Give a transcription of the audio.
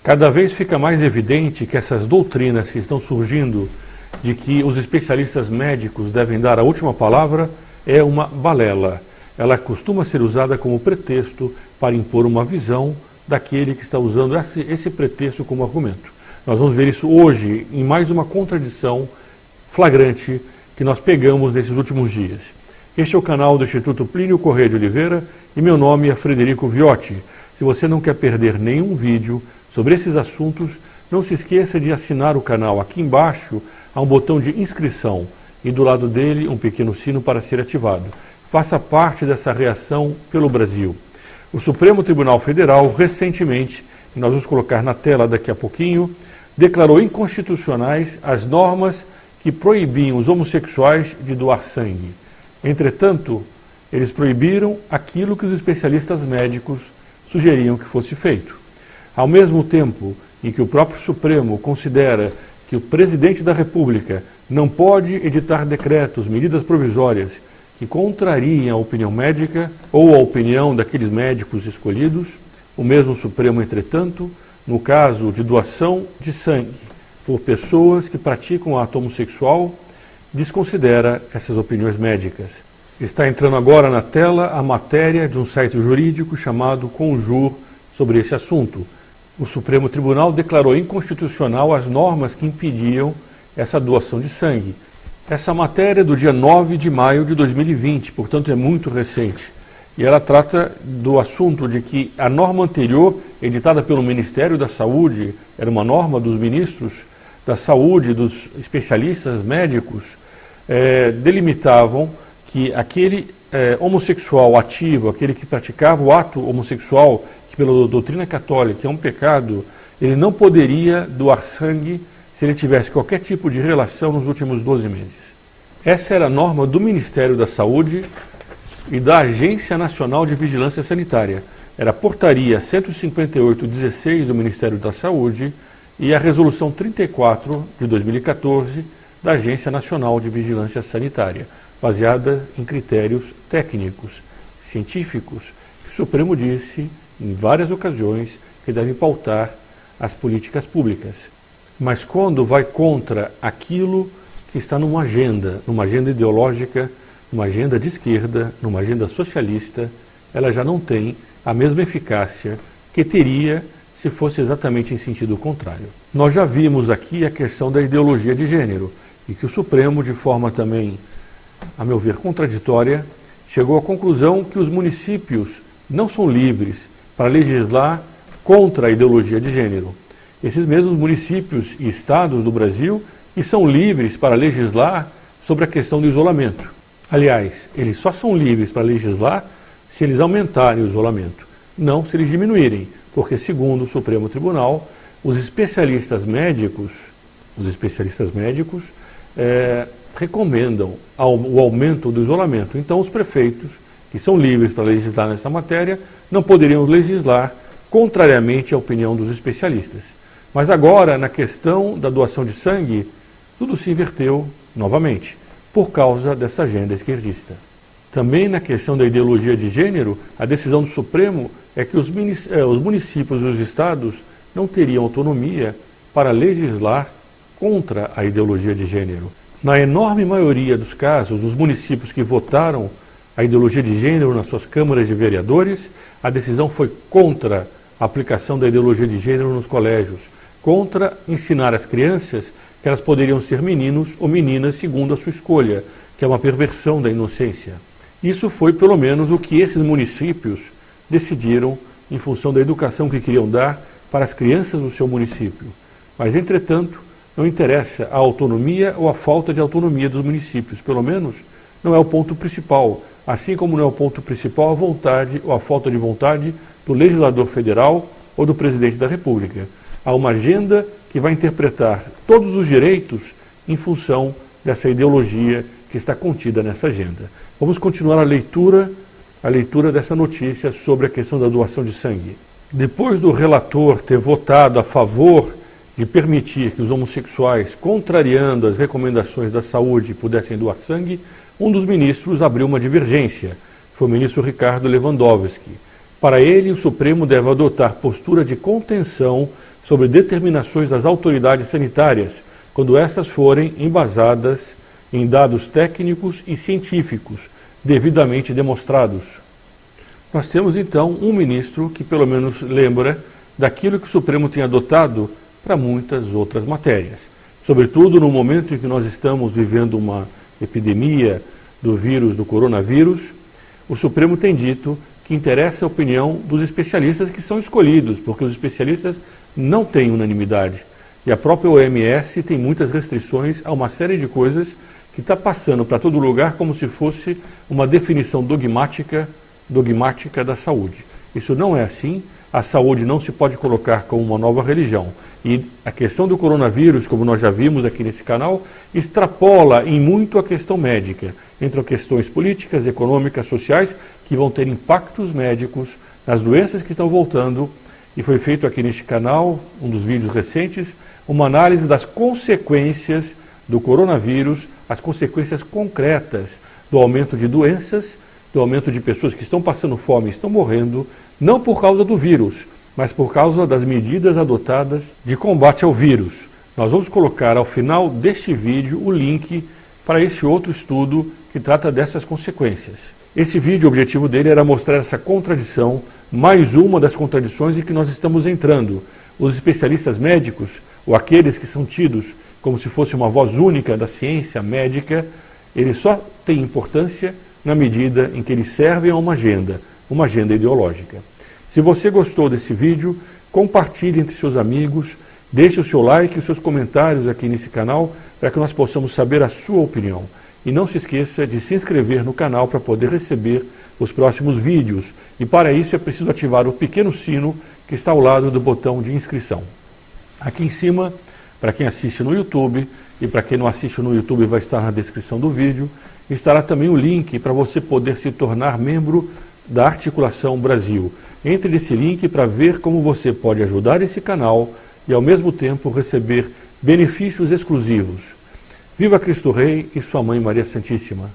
Cada vez fica mais evidente que essas doutrinas que estão surgindo de que os especialistas médicos devem dar a última palavra é uma balela. Ela costuma ser usada como pretexto para impor uma visão daquele que está usando esse pretexto como argumento. Nós vamos ver isso hoje em mais uma contradição flagrante que nós pegamos nesses últimos dias. Este é o canal do Instituto Plínio Corrêa de Oliveira e meu nome é Frederico Viotti. Se você não quer perder nenhum vídeo sobre esses assuntos, não se esqueça de assinar o canal. Aqui embaixo há um botão de inscrição e do lado dele um pequeno sino para ser ativado. Faça parte dessa reação pelo Brasil. O Supremo Tribunal Federal, recentemente, e nós vamos colocar na tela daqui a pouquinho, declarou inconstitucionais as normas que proibiam os homossexuais de doar sangue. Entretanto, eles proibiram aquilo que os especialistas médicos sugeriam que fosse feito. Ao mesmo tempo em que o próprio Supremo considera que o presidente da República não pode editar decretos, medidas provisórias que contrariam a opinião médica ou a opinião daqueles médicos escolhidos, o mesmo Supremo, entretanto, no caso de doação de sangue por pessoas que praticam ato homossexual, desconsidera essas opiniões médicas. Está entrando agora na tela a matéria de um site jurídico chamado Conjur sobre esse assunto. O Supremo Tribunal declarou inconstitucional as normas que impediam essa doação de sangue. Essa matéria é do dia 9 de maio de 2020, portanto é muito recente. E ela trata do assunto de que a norma anterior, editada pelo Ministério da Saúde, era uma norma dos ministros da Saúde, dos especialistas médicos, delimitavam que aquele homossexual ativo, aquele que praticava o ato homossexual, que pela doutrina católica é um pecado, ele não poderia doar sangue se ele tivesse qualquer tipo de relação nos últimos 12 meses. Essa era a norma do Ministério da Saúde e da Agência Nacional de Vigilância Sanitária. Era a portaria 158/16 do Ministério da Saúde e a resolução 34 de 2014 da Agência Nacional de Vigilância Sanitária, baseada em critérios técnicos, científicos, que o Supremo disse em várias ocasiões que devem pautar as políticas públicas. Mas quando vai contra aquilo que está numa agenda ideológica, numa agenda de esquerda, numa agenda socialista, ela já não tem a mesma eficácia que teria se fosse exatamente em sentido contrário. Nós já vimos aqui a questão da ideologia de gênero e que o Supremo, de forma também, a meu ver, contraditória, chegou à conclusão que os municípios não são livres para legislar contra a ideologia de gênero. Esses mesmos municípios e estados do Brasil que são livres para legislar sobre a questão do isolamento. Aliás, eles só são livres para legislar se eles aumentarem o isolamento, não se eles diminuírem, porque segundo o Supremo Tribunal, os especialistas médicos recomendam o aumento do isolamento. Então os prefeitos, que são livres para legislar nessa matéria, não poderiam legislar contrariamente à opinião dos especialistas. Mas agora, na questão da doação de sangue, tudo se inverteu novamente, por causa dessa agenda esquerdista. Também na questão da ideologia de gênero, a decisão do Supremo é que os municípios e os estados não teriam autonomia para legislar contra a ideologia de gênero. Na enorme maioria dos casos, os municípios que votaram a ideologia de gênero nas suas câmaras de vereadores, a decisão foi contra a aplicação da ideologia de gênero nos colégios, contra ensinar às crianças que elas poderiam ser meninos ou meninas segundo a sua escolha, que é uma perversão da inocência. Isso foi pelo menos o que esses municípios decidiram em função da educação que queriam dar para as crianças do seu município. Mas, entretanto, não interessa a autonomia ou a falta de autonomia dos municípios, pelo menos não é o ponto principal, assim como não é o ponto principal a vontade ou a falta de vontade do legislador federal ou do presidente da República. Há uma agenda que vai interpretar todos os direitos em função dessa ideologia que está contida nessa agenda. Vamos continuar a leitura dessa notícia sobre a questão da doação de sangue. Depois do relator ter votado a favor de permitir que os homossexuais, contrariando as recomendações da saúde, pudessem doar sangue, um dos ministros abriu uma divergência. Foi o ministro Ricardo Lewandowski. Para ele, o Supremo deve adotar postura de contenção sobre determinações das autoridades sanitárias, quando estas forem embasadas em dados técnicos e científicos, devidamente demonstrados. Nós temos então um ministro que pelo menos lembra daquilo que o Supremo tem adotado para muitas outras matérias. Sobretudo no momento em que nós estamos vivendo uma epidemia do vírus, do coronavírus, o Supremo tem dito que interessa a opinião dos especialistas que são escolhidos, porque os especialistas não têm unanimidade. E a própria OMS tem muitas restrições a uma série de coisas que está passando para todo lugar como se fosse uma definição dogmática da saúde. Isso não é assim. A saúde não se pode colocar como uma nova religião. E a questão do coronavírus, como nós já vimos aqui nesse canal, extrapola em muito a questão médica. Entram questões políticas, econômicas, sociais, que vão ter impactos médicos nas doenças que estão voltando. E foi feito aqui neste canal, um dos vídeos recentes, uma análise das consequências do coronavírus, as consequências concretas do aumento de doenças, do aumento de pessoas que estão passando fome e estão morrendo, não por causa do vírus, mas por causa das medidas adotadas de combate ao vírus. Nós vamos colocar ao final deste vídeo o link para esse outro estudo que trata dessas consequências. Esse vídeo, o objetivo dele era mostrar essa contradição, mais uma das contradições em que nós estamos entrando. Os especialistas médicos, ou aqueles que são tidos como se fosse uma voz única da ciência médica, eles só têm importância na medida em que eles servem a uma agenda ideológica. Se você gostou desse vídeo, compartilhe entre seus amigos, deixe o seu like e os seus comentários aqui nesse canal para que nós possamos saber a sua opinião. E não se esqueça de se inscrever no canal para poder receber os próximos vídeos. E para isso é preciso ativar o pequeno sino que está ao lado do botão de inscrição. Aqui em cima, para quem assiste no YouTube, e para quem não assiste no YouTube vai estar na descrição do vídeo, estará também o link para você poder se tornar membro da Articulação Brasil. Entre nesse link para ver como você pode ajudar esse canal e ao mesmo tempo receber benefícios exclusivos. Viva Cristo Rei e sua Mãe Maria Santíssima!